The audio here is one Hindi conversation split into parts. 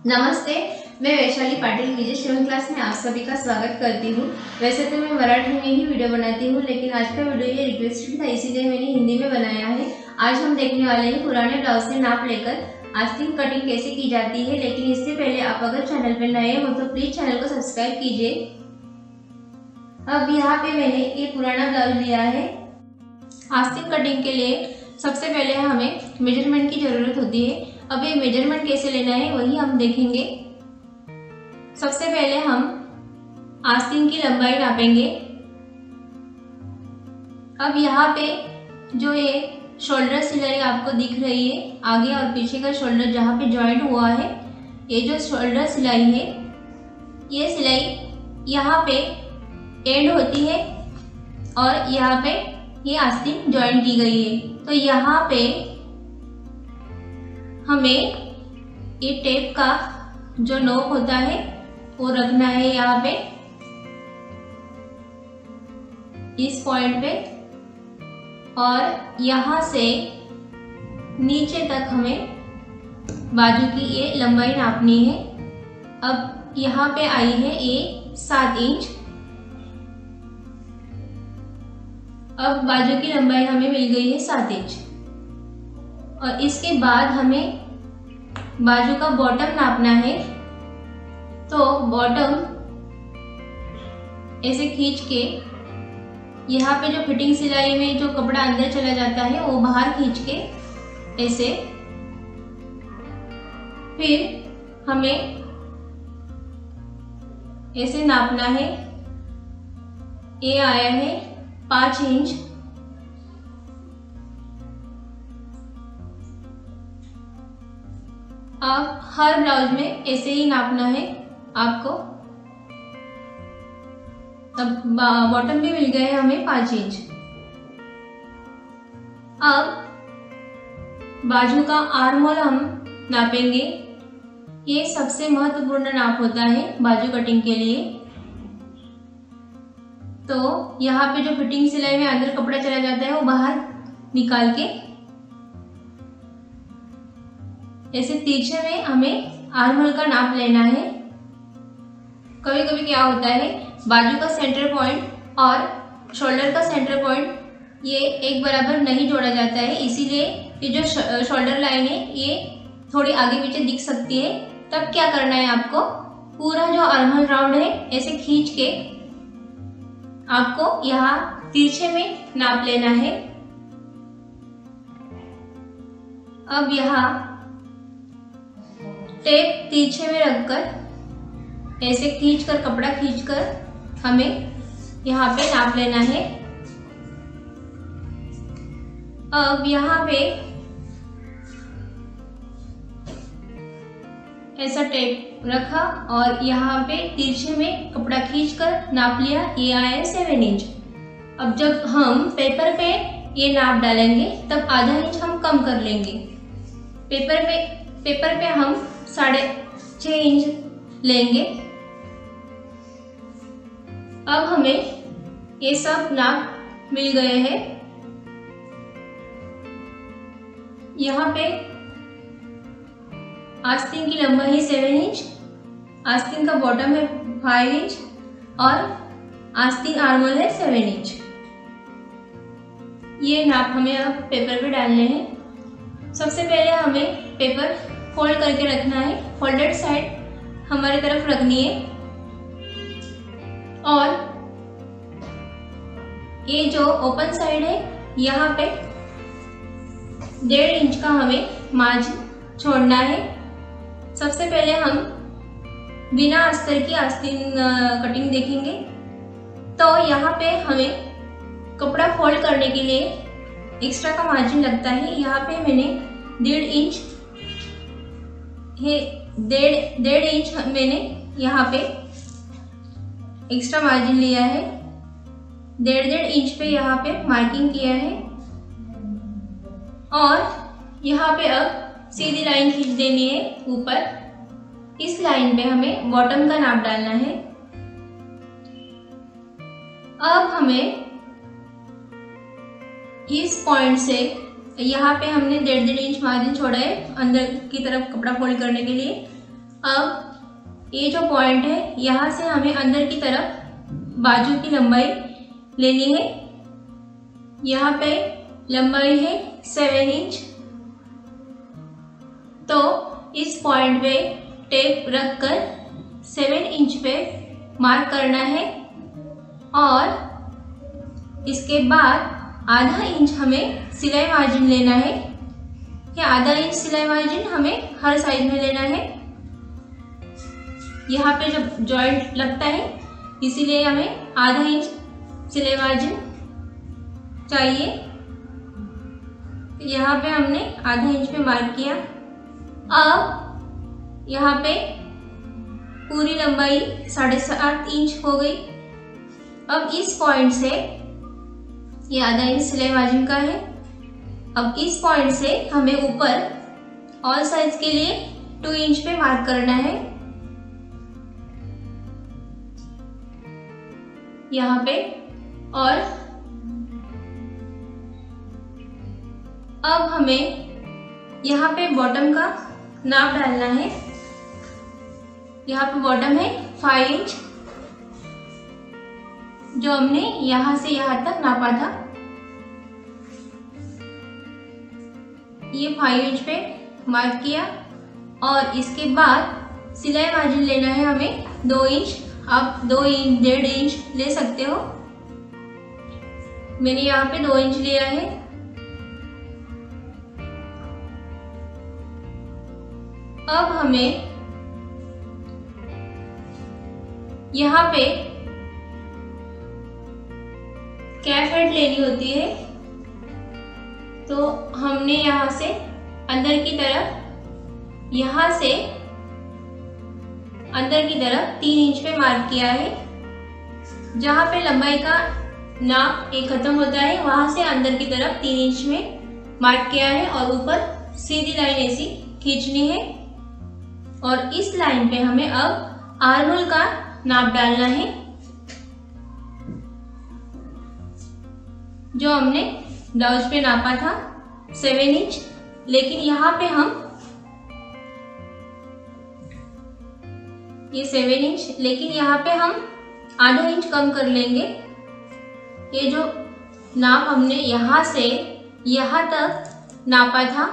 नमस्ते, मैं वैशाली पाटिल विजय शिवम क्लास में आप सभी का स्वागत करती हूँ। वैसे तो मैं मराठी में ही वीडियो बनाती हूँ, लेकिन आज का वीडियो ये रिक्वेस्टेड था, इसीलिए मैंने हिंदी में बनाया है। आज हम देखने वाले हैं पुराने ब्लाउज से नाप लेकर आस्तीन कटिंग कैसे की जाती है। लेकिन इससे पहले आप अगर चैनल पर नए हो तो प्लीज चैनल को सब्सक्राइब कीजिए। अब यहाँ पे मैंने ये पुराना ब्लाउज लिया है। आस्तीन कटिंग के लिए सबसे पहले हमें मेजरमेंट की जरूरत होती है। अब ये मेजरमेंट कैसे लेना है वही हम देखेंगे। सबसे पहले हम आस्तीन की लंबाई नापेंगे। अब यहाँ पे जो ये शोल्डर सिलाई आपको दिख रही है, आगे और पीछे का शोल्डर जहाँ पे जॉइंट हुआ है, ये जो शोल्डर सिलाई है, ये सिलाई यहाँ पे एंड होती है और यहाँ पे ये आस्तीन जॉइंट की गई है। तो यहाँ पे हमें ये टेप का जो नोक होता है वो रखना है यहाँ पे, इस पॉइंट पे, और यहाँ से नीचे तक हमें बाजू की ये लंबाई नापनी है। अब यहाँ पे आई है ये 7 इंच। अब बाजू की लंबाई हमें मिल गई है 7 इंच और इसके बाद हमें बाजू का बॉटम नापना है। तो बॉटम ऐसे खींच के यहाँ पे जो फिटिंग सिलाई में जो कपड़ा अंदर चला जाता है वो बाहर खींच के ऐसे, फिर हमें ऐसे नापना है। ये आया है 5 इंच। अब हर ब्लाउज में ऐसे ही नापना है आपको। अब बॉटम भी मिल गए हैं हमें 5 इंच। अब बाजू का आर्म होल हम नापेंगे। ये सबसे महत्वपूर्ण नाप होता है बाजू कटिंग के लिए। तो यहाँ पे जो फिटिंग सिलाई में अंदर कपड़ा चला जाता है वो बाहर निकाल के ऐसे तिरछे में हमें आर्म होल का नाप लेना है। कभी कभी क्या होता है, बाजू का सेंटर पॉइंट और शोल्डर का सेंटर पॉइंट ये एक बराबर नहीं जोड़ा जाता है, इसीलिए ये जो शोल्डर लाइन है ये थोड़ी आगे पीछे दिख सकती है। तब क्या करना है, आपको पूरा जो आर्म होल राउंड है ऐसे खींच के आपको यहाँ तिरछे में नाप लेना है। अब यहाँ टेप तिरछे में रखकर ऐसे खींचकर, कपड़ा खींचकर हमें यहाँ पे नाप लेना है। अब यहाँ पे ऐसा टेप रखा और यहाँ पे तिरछे में कपड़ा खींचकर नाप लिया। ये आया 7 इंच। अब जब हम पेपर पे ये नाप डालेंगे तब आधा इंच हम कम कर लेंगे। पेपर पे हम 6.5 इंच लेंगे। अब हमें ये सब नाप मिल गए हैं। यहाँ पे आस्तीन की लंबाई है 7 इंच, आस्तीन का बॉटम है 5 इंच और आस्तीन आर्म होल है 7 इंच। ये नाप हमें अब पेपर पे डालने हैं। सबसे पहले हमें पेपर फोल्ड करके रखना है। फोल्डेड साइड हमारी तरफ रखनी है और ये जो ओपन साइड है यहाँ पे 1.5 इंच का हमें मार्जिन छोड़ना है। सबसे पहले हम बिना अस्तर की आस्तीन कटिंग देखेंगे। तो यहाँ पे हमें कपड़ा फोल्ड करने के लिए एक्स्ट्रा का मार्जिन लगता है। यहाँ पे मैंने 1.5 इंच है, 1.5 इंच मैंने यहाँ पे एक्स्ट्रा मार्जिन लिया है। 1.5 इंच पे यहाँ पे मार्किंग किया है और यहाँ पे अब सीधी लाइन खींच देनी है ऊपर। इस लाइन पे हमें बॉटम का नाप डालना है। अब हमें इस पॉइंट से यहाँ पे हमने 1.5 इंच मार्जिन छोड़ा है अंदर की तरफ कपड़ा फोल्ड करने के लिए। अब ये जो पॉइंट है यहाँ से हमें अंदर की तरफ बाजू की लंबाई लेनी है। यहाँ पे लंबाई है 7 इंच। तो इस पॉइंट पे टेप रखकर 7 इंच पे मार्क करना है और इसके बाद आधा इंच हमें सिलाई मार्जिन लेना है। या आधा इंच सिलाई मार्जिन हमें हर साइड में लेना है। यहाँ पे जब जॉइंट लगता है इसीलिए हमें आधा इंच सिलाई मार्जिन चाहिए। यहाँ पे हमने आधा इंच पे मार्क किया। अब यहाँ पे पूरी लंबाई 7.5 इंच हो गई। अब इस पॉइंट से ये आधा इंच सिलाई मार्जिन का है। अब इस पॉइंट से हमें ऊपर ऑल साइज के लिए 2 इंच पे मार्क करना है। यहाँ पे और अब हमें यहाँ पे बॉटम का नाप डालना है। यहाँ पे बॉटम है 5 इंच जो हमने यहाँ से यहाँ तक नापा था। ये 5 इंच पे मार्क किया और इसके बाद सिलाई मार्जिन लेना है हमें 2 इंच। आप 2 इंच 1.5 इंच ले सकते हो। मैंने यहाँ पे 2 इंच लिया है। अब हमें यहाँ पे कैफ हेड लेनी होती है। तो हमने यहाँ से अंदर की तरफ यहाँ से अंदर की तरफ 3 इंच पे मार्क किया है। जहाँ पे लंबाई का नाप एक खत्म होता है वहां से अंदर की तरफ 3 इंच में मार्क किया है और ऊपर सीधी लाइन ऐसी खींचनी है। और इस लाइन पे हमें अब आर्म होल का नाप डालना है जो हमने ब्लाउज पे नापा था 7 इंच। लेकिन यहाँ पे हम ये 7 इंच, लेकिन यहाँ पे हम आधा इंच कम कर लेंगे। ये जो नाप हमने यहाँ से यहाँ तक नापा था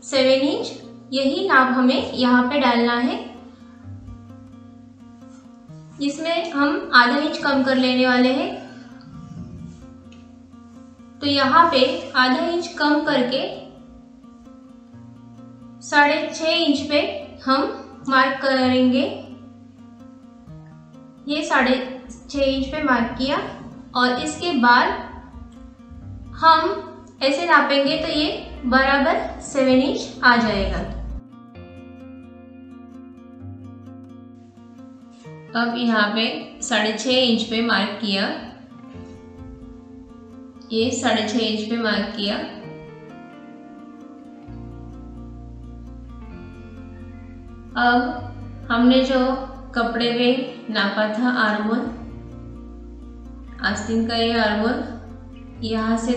7 इंच, यही नाप हमें यहाँ पे डालना है। इसमें हम आधा इंच कम कर लेने वाले हैं। तो यहाँ पे आधा इंच कम करके 6.5 इंच पे हम मार्क करेंगे। ये 6.5 इंच पे मार्क किया और इसके बाद हम ऐसे नापेंगे तो ये बराबर 7 इंच आ जाएगा। अब यहाँ पे 6.5 इंच पे मार्क किया। ये 6.5 इंच पे मार्क किया। अब हमने जो कपड़े पे नापा था आर्म होल, आस्तीन का ये आर्म होल यहाँ से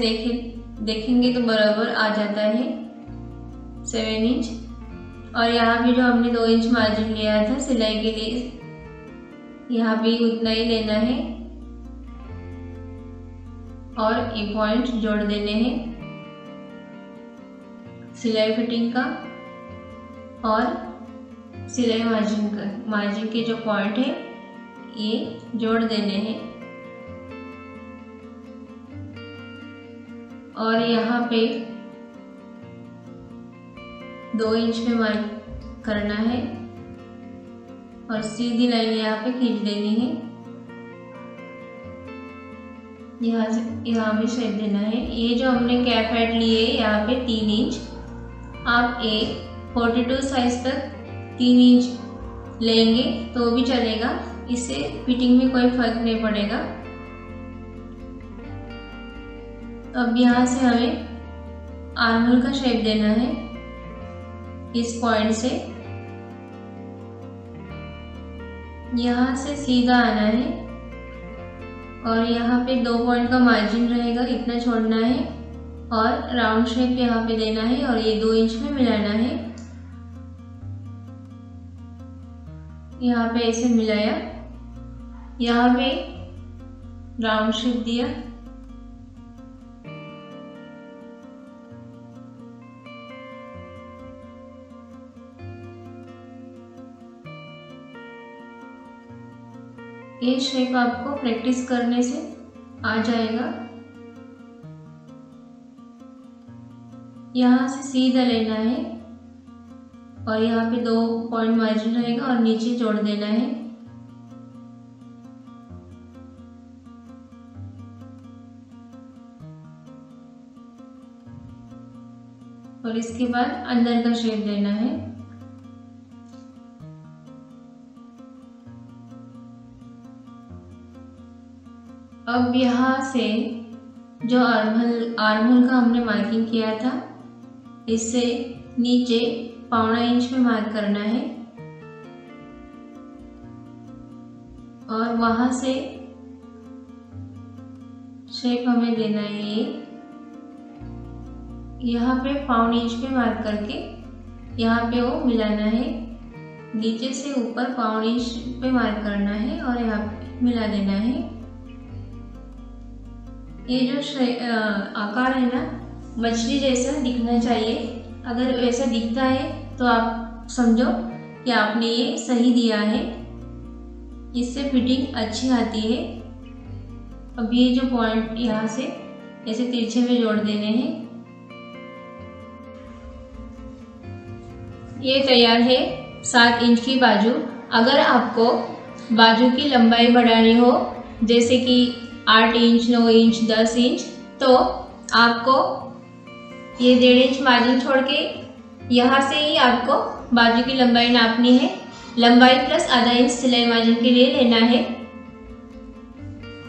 देखेंगे तो बराबर आ जाता है 7 इंच। और यहाँ भी जो हमने 2 इंच मार्जिन लिया था सिलाई के लिए, यहाँ भी उतना ही लेना है और ये पॉइंट जोड़ देने हैं सिलाई फिटिंग का और सिलाई मार्जिन का। मार्जिन के जो पॉइंट है ये जोड़ देने हैं और यहाँ पे 2 इंच पे मार्क करना है और सीधी लाइन यहाँ पे खींच देनी है। यहाँ से यहाँ भी शेप देना है। ये जो हमने कैप हेड लिए यहाँ पे 3 इंच, आप एक 42 साइज तक 3 इंच लेंगे तो भी चलेगा, इससे फिटिंग में कोई फर्क नहीं पड़ेगा। अब यहाँ से हमें आर्म होल का शेप देना है इस पॉइंट से। यहाँ से सीधा आना है और यहाँ पे 2 पॉइंट का मार्जिन रहेगा, इतना छोड़ना है और राउंड शेप यहाँ पे देना है और ये 2 इंच में मिलाना है। यहाँ पे ऐसे मिलाया, यहाँ पे राउंड शेप दिया, ये शेप आपको प्रैक्टिस करने से आ जाएगा। यहाँ से सीधा लेना है और यहाँ पे 2 पॉइंट मार्जिन रहेगा और नीचे जोड़ देना है। और इसके बाद अंदर का शेप देना है। अब यहाँ से जो आर्महोल का हमने मार्किंग किया था, इससे नीचे 1.25 इंच पे मार्क करना है और वहां से शेप हमें देना है। ये यहाँ पे 1.25 इंच पे मार्क करके यहाँ पे वो मिलाना है, नीचे से ऊपर 1.25 इंच पे मार्क करना है और यहाँ पे मिला देना है। ये जो आकार है ना, मछली जैसा दिखना चाहिए। अगर वैसा दिखता है तो आप समझो कि आपने ये सही दिया है, इससे फिटिंग अच्छी आती है। अब ये जो पॉइंट यहाँ से ऐसे तिरछे में जोड़ देने हैं। ये तैयार है 7 इंच की बाजू। अगर आपको बाजू की लंबाई बढ़ानी हो, जैसे कि 8 इंच, 9 इंच, 10 इंच, तो आपको ये 1.5 इंच मार्जिन छोड़ के यहाँ से ही आपको बाजू की लंबाई नापनी है। लंबाई प्लस आधा इंच सिलाई मार्जिन के लिए लेना है।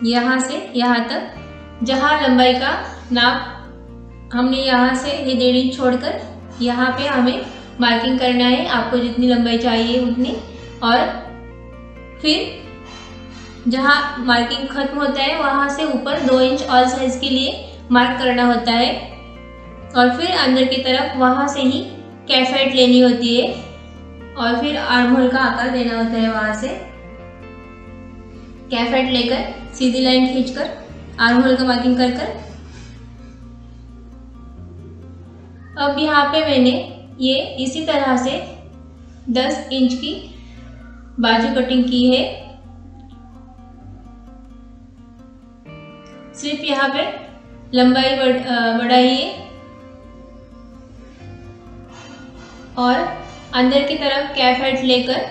यहाँ से यहाँ तक जहाँ लंबाई का नाप हमने यहाँ से ये 1.5 इंच छोड़कर यहाँ पे हमें मार्किंग करना है। आपको जितनी लंबाई चाहिए उतनी, और फिर जहाँ मार्किंग खत्म होता है वहाँ से ऊपर 2 इंच ऑल साइज के लिए मार्क करना होता है। और फिर अंदर की तरफ वहाँ से ही कैफेट लेनी होती है और फिर आर्महोल का आकार देना होता है। वहाँ से कैफेट लेकर सीधी लाइन खींचकर आर्महोल का मार्किंग कर कर अब यहाँ पे मैंने ये इसी तरह से 10 इंच की बाजू कटिंग की है। सिर्फ यहाँ पे लंबाई बढ़ाई है और अंदर की तरफ कैफेट लेकर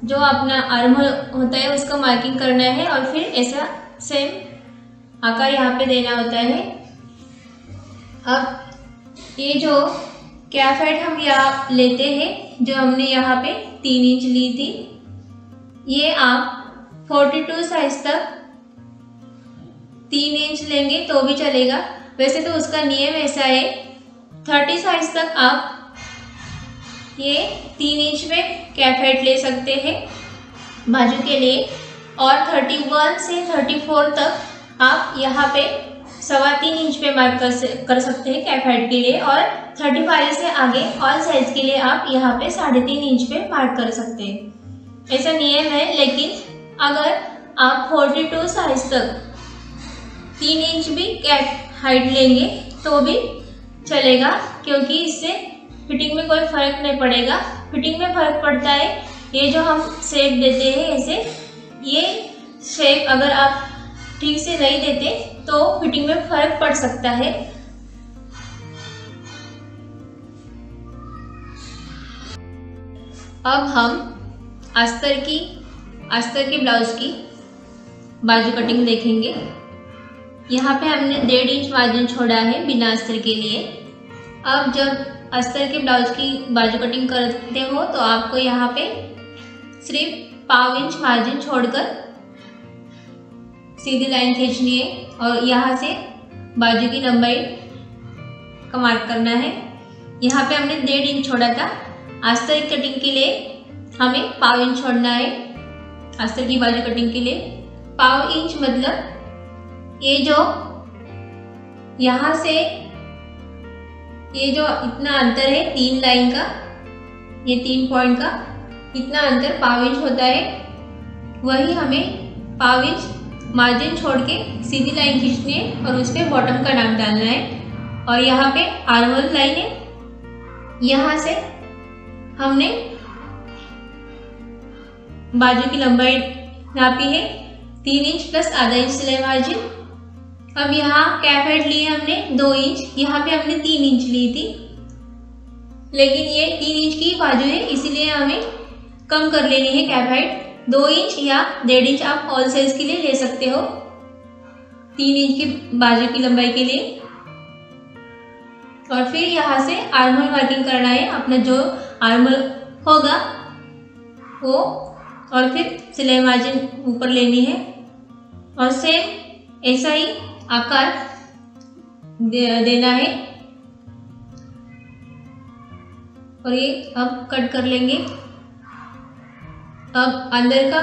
जो अपना आर्महोल होता है उसका मार्किंग करना है और फिर ऐसा सेम आकार यहाँ पे देना होता है। अब ये जो कैफेट हम यहाँ लेते हैं, जो हमने यहाँ पे 3 इंच ली थी, ये आप 42 साइज तक 3 इंच लेंगे तो भी चलेगा। वैसे तो उसका नियम ऐसा है 30 साइज तक आप ये 3 इंच में कैफेट ले सकते हैं बाजू के लिए, और 31 से 34 तक आप यहाँ पे 3.25 इंच पे मार्क कर सकते हैं कैफेट के लिए, और 35 से आगे ऑल साइज के लिए आप यहाँ पे 3.5 इंच पे मार्क कर सकते हैं। ऐसा नियम है। लेकिन अगर आप 42 साइज तक 3 इंच भी कैप हाइट लेंगे तो भी चलेगा, क्योंकि इससे फिटिंग में कोई फर्क नहीं पड़ेगा। फिटिंग में फर्क पड़ता है ये जो हम शेप देते हैं ऐसे, ये शेप अगर आप ठीक से नहीं देते तो फिटिंग में फर्क पड़ सकता है। अब हम अस्तर की ब्लाउज की बाजू कटिंग देखेंगे। यहाँ पे हमने 1.5 इंच मार्जिन छोड़ा है बिना अस्तर के लिए। अब जब अस्तर के ब्लाउज की बाजू कटिंग करते हो तो आपको यहाँ पे सिर्फ 1/4 इंच मार्जिन छोड़कर सीधी लाइन खींचनी है और यहाँ से बाजू की लंबाई का मार्क करना है। यहाँ पे हमने 1.5 इंच छोड़ा था। अस्तर की कटिंग के लिए हमें 1/4 इंच छोड़ना है। अस्तर की बाजू कटिंग के लिए 1/4 इंच मतलब ये जो यहाँ से ये जो इतना अंतर है 3 लाइन का, ये 3 पॉइंट का कितना अंतर पाव इंच होता है, वही हमें पाव इंच मार्जिन छोड़ के सीधी लाइन खींचनी है और उस पर बॉटम का नाप डालना है। और यहाँ पे आर्महोल लाइन है, यहाँ से हमने बाजू की लंबाई नापी है 3 इंच प्लस आधा इंच सिलाई मार्जिन। अब यहाँ कैप हाइट ली हमने 2 इंच, यहाँ पे हमने 3 इंच ली थी, लेकिन ये 3 इंच की बाजू है इसीलिए हमें कम कर लेनी है कैप हाइट। 2 इंच या 1.5 इंच आप ऑल साइज के लिए ले सकते हो, 3 इंच की बाजू की लंबाई के लिए। और फिर यहाँ से आर्महोल मार्किंग करना है अपना जो आर्महोल होगा वो, और फिर सिलाई मार्जिन ऊपर लेनी है और सेम ऐसा ही आकार देना है। और ये अब कट कर लेंगे। अब अंदर का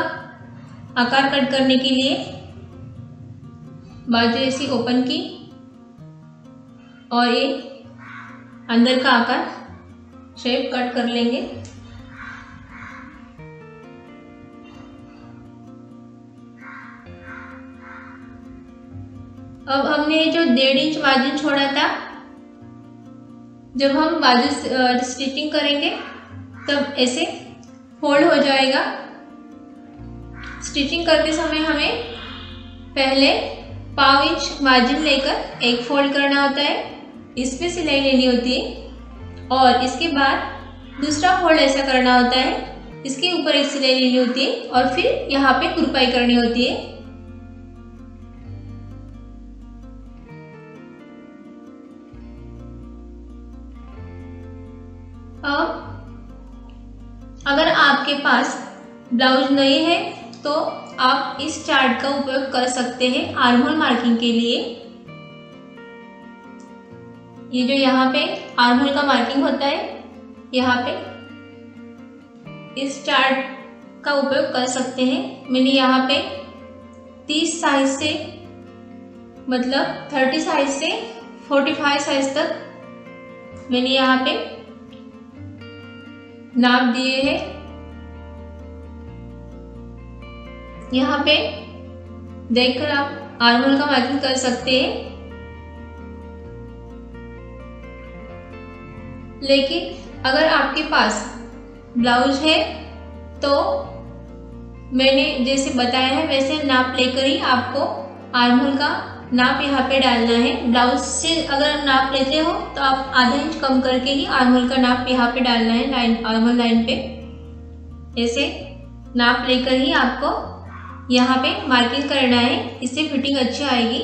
आकार कट करने के लिए बाजू ऐसी ओपन की और ये अंदर का आकार शेप कट कर लेंगे। अब हमने जो 1.5 इंच मार्जिन छोड़ा था, जब हम बाजू स्टिचिंग करेंगे तब ऐसे फोल्ड हो जाएगा। स्टिचिंग करते समय हमें पहले पाव इंच मार्जिन लेकर एक फोल्ड करना होता है, इस पे सिलाई लेनी होती है और इसके बाद दूसरा फोल्ड ऐसा करना होता है, इसके ऊपर एक सिलाई लेनी होती है और फिर यहाँ पे तुरपाई करनी होती है। अब अगर आपके पास ब्लाउज नहीं है तो आप इस चार्ट का उपयोग कर सकते हैं आर्महोल मार्किंग के लिए। ये जो यहाँ पे आर्महोल का मार्किंग होता है, यहाँ पे इस चार्ट का उपयोग कर सकते हैं। मैंने यहाँ पे 30 साइज से मतलब 30 साइज से 45 साइज तक मैंने यहाँ पे नाप दिए हैं। यहाँ पे देखकर आप आर्महोल का मार्किंग कर सकते हैं, लेकिन अगर आपके पास ब्लाउज है तो मैंने जैसे बताया है वैसे नाप लेकर ही आपको आर्महोल का नाप यहाँ पे डालना है। ब्लाउज से अगर नाप लेते हो तो आप आधा इंच कम करके ही आर्महोल का नाप यहाँ पे डालना है, लाइन आर्महोल लाइन पे ऐसे नाप लेकर ही आपको यहाँ पे मार्किंग करना है, इससे फिटिंग अच्छी आएगी।